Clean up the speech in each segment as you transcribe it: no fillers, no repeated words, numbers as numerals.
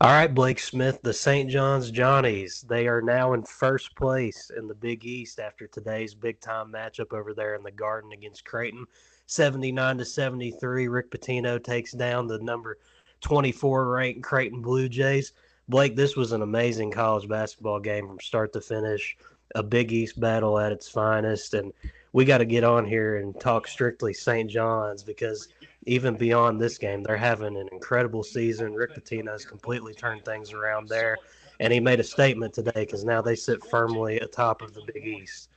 All right, Blake Smith, the St. John's Johnnies. They are now in first place in the Big East after today's big time matchup over there in the Garden against Creighton. 79 to 73. Rick Pitino takes down the number 24 ranked Creighton Blue Jays. Blake, this was an amazing college basketball game from start to finish, a Big East battle at its finest. And we got to get on here and talk strictly St. John's because even beyond this game, they're having an incredible season. Rick Pitino has completely turned things around there, and he made a statement today because now they sit firmly atop of the Big East.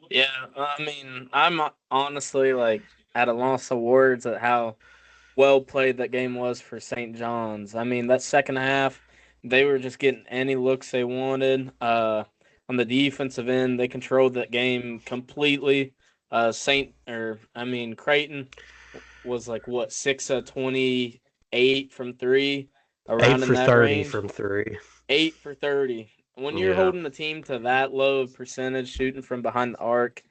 Yeah, I mean, I'm honestly like at a loss of words at how well played that game was for St. John's. I mean, that second half, they were just getting any looks they wanted. On the defensive end, they controlled that game completely. Creighton was like what 6 of 28 from three, Eight around in for that 30 range. from three. 8 for 30. When you're Yeah. holding a team to that low of percentage shooting from behind the arc,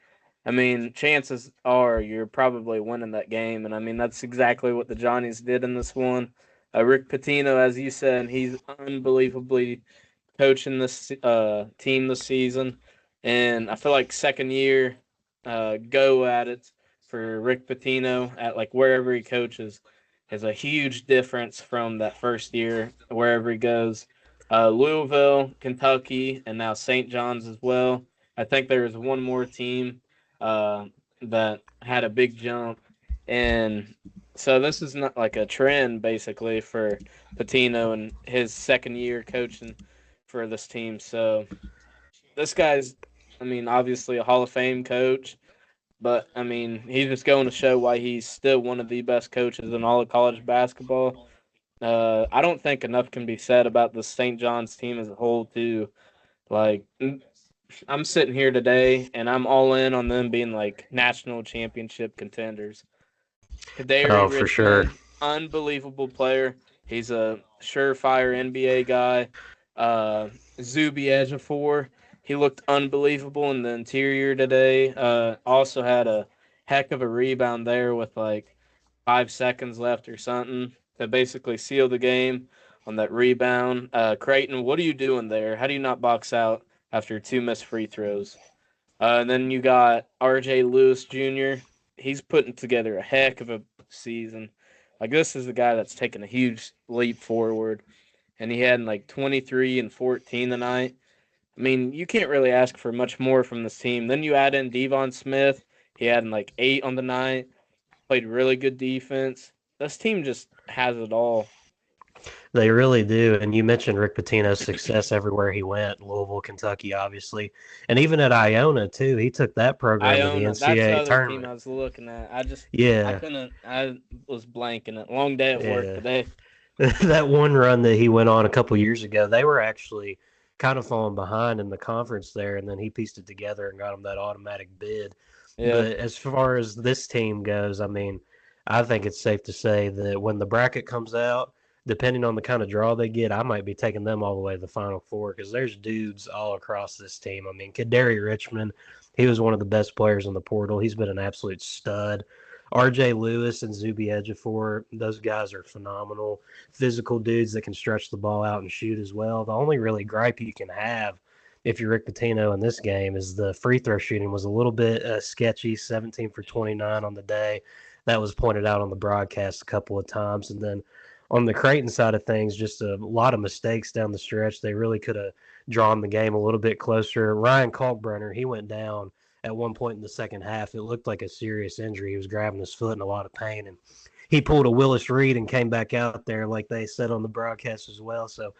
I mean, chances are you're probably winning that game. And I mean, that's exactly what the Johnnies did in this one. Rick Pitino, as you said, he's unbelievably coaching this team this season. And I feel like second year go at it for Rick Pitino at like wherever he coaches is a huge difference from that first year wherever he goes. Louisville, Kentucky, and now St. John's as well. I think there was one more team uh, that had a big jump, and so this is not like a trend basically for Patino and his second year coaching for this team. So this guy's, I mean, obviously a Hall of Fame coach, but I mean, he's just going to show why he's still one of the best coaches in all of college basketball. I don't think enough can be said about the St. John's team as a whole, too. Like, I'm sitting here today, and I'm all in on them being like national championship contenders. Kadari Oh, for sure. Richmond, unbelievable player. He's a surefire NBA guy. Zuby Ejiofor, he looked unbelievable in the interior today. Also had a heck of a rebound there with like 5 seconds left or something to basically seal the game on that rebound. Creighton, what are you doing there? How do you not box out after two missed free throws? And then you got R.J. Lewis Jr. He's putting together a heck of a season. Like this is the guy that's taken a huge leap forward, and he had like 23 and 14 tonight. I mean, you can't really ask for much more from this team. Then you add in Devon Smith. He had like 8 on the night. Played really good defense. This team just has it all. They really do. And you mentioned Rick Pitino's success everywhere he went, Louisville, Kentucky, obviously. And even at Iona, too. He took that program to the Iona, that's the NCAA other team tournament. I was looking at. I Yeah, couldn't, I was blanking it. Long day at work yeah. today. That one run that he went on a couple years ago, they were actually kind of falling behind in the conference there, and then he pieced it together and got them that automatic bid. Yeah, But as far as this team goes, I mean, I think it's safe to say that when the bracket comes out, depending on the kind of draw they get, I might be taking them all the way to the Final Four because there's dudes all across this team. I mean, Kadari Richmond, he was one of the best players in the portal. He's been an absolute stud. R.J. Lewis and Zuby Ejiofor, those guys are phenomenal. Physical dudes that can stretch the ball out and shoot as well. The only really gripe you can have if you're Rick Pitino in this game is the free throw shooting was a little bit sketchy, 17 for 29 on the day. That was pointed out on the broadcast a couple of times. And then on the Creighton side of things, just a lot of mistakes down the stretch. They really could have drawn the game a little bit closer. Ryan Kalkbrenner, he went down at one point in the second half. It looked like a serious injury. He was grabbing his foot in a lot of pain. And he pulled a Willis Reed and came back out there like they said on the broadcast as well. So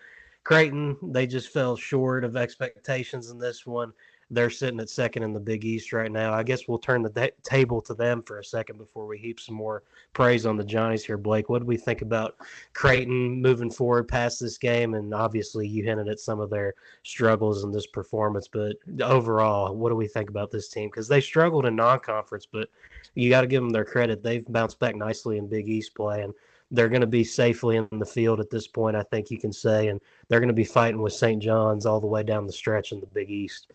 Creighton, they just fell short of expectations in this one. They're sitting at second in the Big East right now. I guess we'll turn the table to them for a second before we heap some more praise on the Johnnies here. Blake, what do we think about Creighton moving forward past this game? And obviously, you hinted at some of their struggles in this performance, but overall, what do we think about this team? Because they struggled in non-conference, but you got to give them their credit. They've bounced back nicely in Big East play, and they're going to be safely in the field at this point, I think you can say, and they're going to be fighting with St. John's all the way down the stretch in the Big East.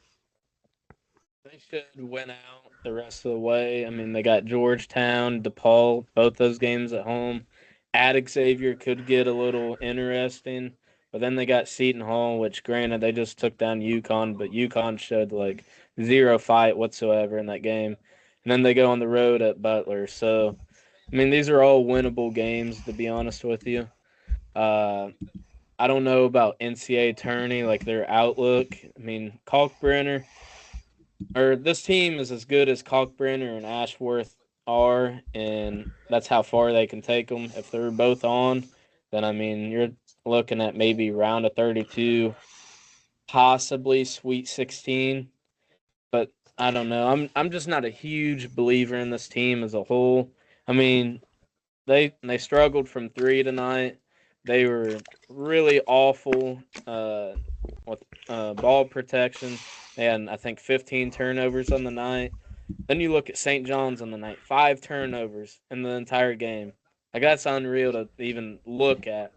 they should win out the rest of the way. I mean, they got Georgetown, DePaul, both those games at home. At Xavier could get a little interesting. But then they got Seton Hall, which granted they just took down UConn, but UConn showed like zero fight whatsoever in that game. And then they go on the road at Butler. So I mean, these are all winnable games, to be honest with you. Uh, I don't know about NCAA tourney, like their outlook. I mean, Kalkbrenner, or this team is as good as Kalkbrenner and Ashworth are, and that's how far they can take them. If they're both on, then I mean, you're looking at maybe round of 32, possibly Sweet 16. But I don't know. I'm just not a huge believer in this team as a whole. I mean, they struggled from three tonight. They were really awful with ball protection. They had, I think, 15 turnovers on the night. Then you look at St. John's on the night, 5 turnovers in the entire game. Like, that's unreal to even look at.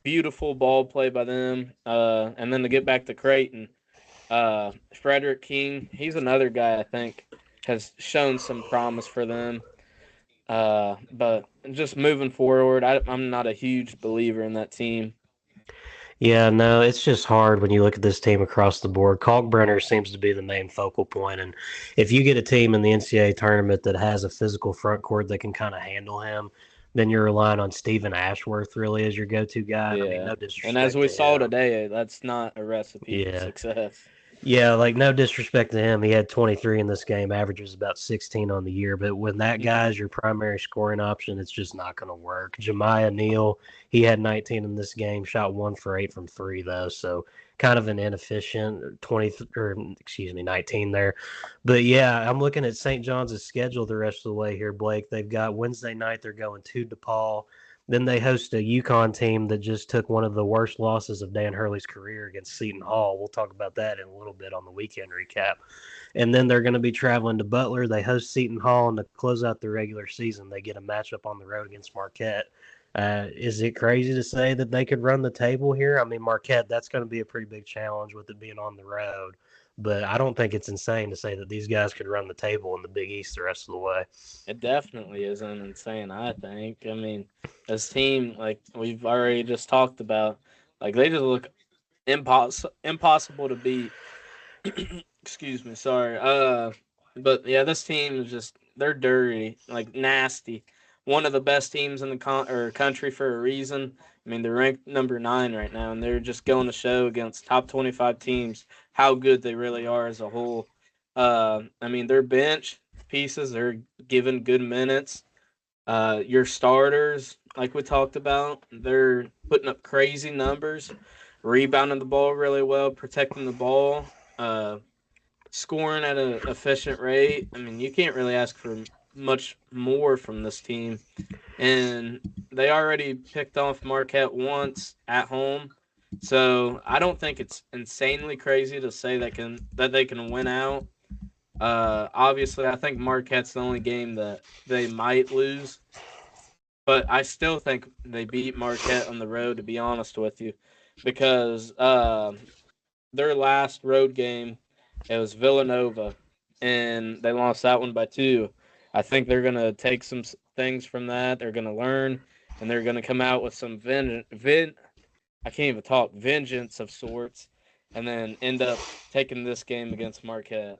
Beautiful ball play by them. And then to get back to Creighton, Frederick King, he's another guy I think has shown some promise for them. But just moving forward, I'm not a huge believer in that team. Yeah, no, it's just hard when you look at this team across the board. Kalkbrenner seems to be the main focal point, and if you get a team in the NCAA tournament that has a physical front court that can kind of handle him, then you're relying on Stephen Ashworth really as your go-to guy. And I mean, Yeah, no and as disrespect we to saw him. today, that's not a recipe for Yeah, success. yeah, like no disrespect to him. He had 23 in this game, averages about 16 on the year. But when that guy Hmm. is your primary scoring option, it's just not going to work. Jemiah Neal, he had 19 in this game, shot 1 for 8 from three, though. So kind of an inefficient 20, or excuse me, 19 there. But yeah, I'm looking at St. John's' schedule the rest of the way here, Blake. They've got Wednesday night, they're going to DePaul. Then they host a UConn team that just took one of the worst losses of Dan Hurley's career against Seton Hall. We'll talk about that in a little bit on the weekend recap. And then they're going to be traveling to Butler. They host Seton Hall, and to close out the regular season, they get a matchup on the road against Marquette. Is it crazy to say that they could run the table here? I mean, Marquette, that's going to be a pretty big challenge with it being on the road. But I don't think it's insane to say that these guys could run the table in the Big East the rest of the way. It definitely isn't insane. I think. I mean, this team, like we've already just talked about, like they just look impossible to beat. Excuse me, sorry. But yeah, this team is just they're dirty, like nasty. One of the best teams in the country for a reason. I mean, they're ranked number 9 right now, and they're just going to show against top 25 teams how good they really are as a whole. I mean, their bench pieces are given good minutes. Your starters, like we talked about, they're putting up crazy numbers, rebounding the ball really well, protecting the ball. Scoring at an efficient rate. I mean, you can't really ask for much more from this team. And they already picked off Marquette once at home. So I don't think it's insanely crazy to say that they can win out. Obviously, I think Marquette's the only game that they might lose, but I still think they beat Marquette on the road. To be honest with you, because their last road game, it was Villanova, and they lost that one by 2. I think they're gonna take some things from that. They're gonna learn, and they're gonna come out with some I can't even talk vengeance of sorts, and then end up taking this game against Marquette.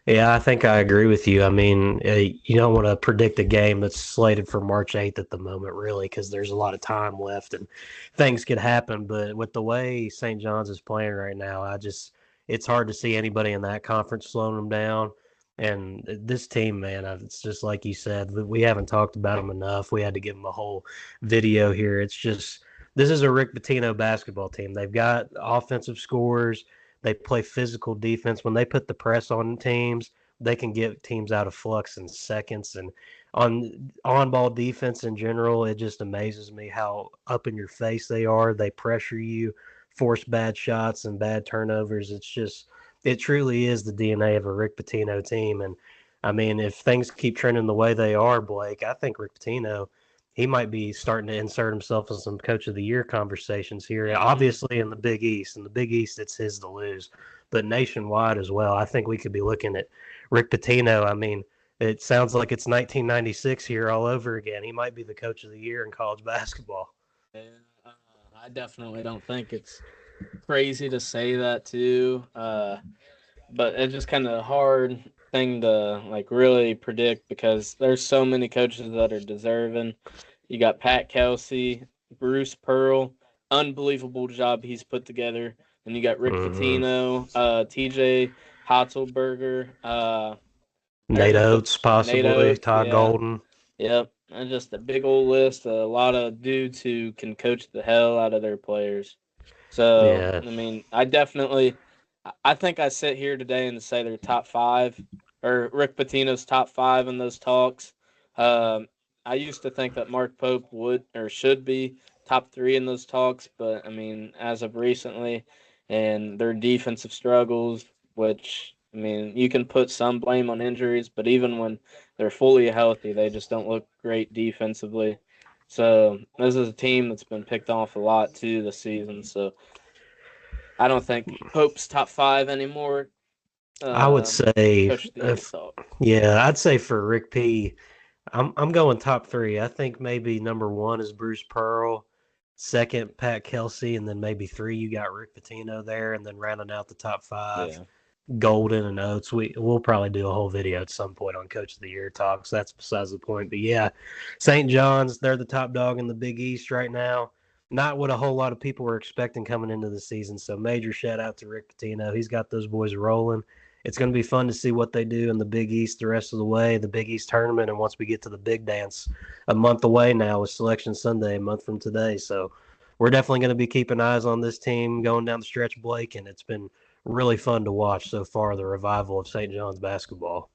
Yeah, I think I agree with you. I mean, you don't want to predict a game that's slated for March 8th at the moment, really, because there's a lot of time left and things could happen. But with the way St. John's is playing right now, it's hard to see anybody in that conference slowing them down. And this team, man, it's just like you said, we haven't talked about them enough. We had to give them a whole video here. It's just, this is a Rick Pitino basketball team. They've got offensive scores. They play physical defense. When they put the press on teams, they can get teams out of flux in seconds. And on ball defense in general, it just amazes me how up in your face they are. They pressure you, force bad shots and bad turnovers. It truly is the DNA of a Rick Pitino team. And I mean, if things keep trending the way they are, Blake, I think Rick Pitino, he might be starting to insert himself in some coach of the year conversations here. Hmm. Obviously in the Big East. In the Big East, it's his to lose, but nationwide as well. I think we could be looking at Rick Pitino. I mean, it sounds like it's 1996 here all over again. He might be the coach of the year in college basketball. Yeah, I definitely don't think it's crazy to say that too. But it's just kind of a hard thing to like really predict because there's so many coaches that are deserving. You got Pat Kelsey, Bruce Pearl, unbelievable job he's put together. And you got Rick Hmm. Pitino, TJ Hotzelberger, Nate there's Oates, Nate possibly. Oates, Todd yeah. Golden. Yep. And just a big old list, a lot of dudes who can coach the hell out of their players. So, Yeah. I mean, I think I sit here today and say they're top five, or Rick Pitino's top five in those talks. Um, I used to think that Mark Pope would or should be top three in those talks, but I mean, as of recently, and their defensive struggles, which I mean, you can put some blame on injuries, but even when they're fully healthy, they just don't look great defensively. So this is a team that's been picked off a lot too this season. So I don't think Pope's top five anymore. I would Uh, say, Coach of the year if talk. yeah, I'd say for Rick P, I'm going top three. I think maybe number one is Bruce Pearl, second Pat Kelsey, and then maybe three you got Rick Pitino there, and then rounding out the top five, Yeah. Golden and Oates. We'll probably do a whole video at some point on Coach of the Year talks. That's besides the point. But yeah, St. John's, they're the top dog in the Big East right now. Not what a whole lot of people were expecting coming into the season. So major shout out to Rick Pitino. He's got those boys rolling. It's going to be fun to see what they do in the Big East the rest of the way, the Big East tournament, and once we get to the big dance a month away now with Selection Sunday, a month from today. So we're definitely going to be keeping eyes on this team going down the stretch, Blake, and it's been really fun to watch so far the revival of St. John's basketball.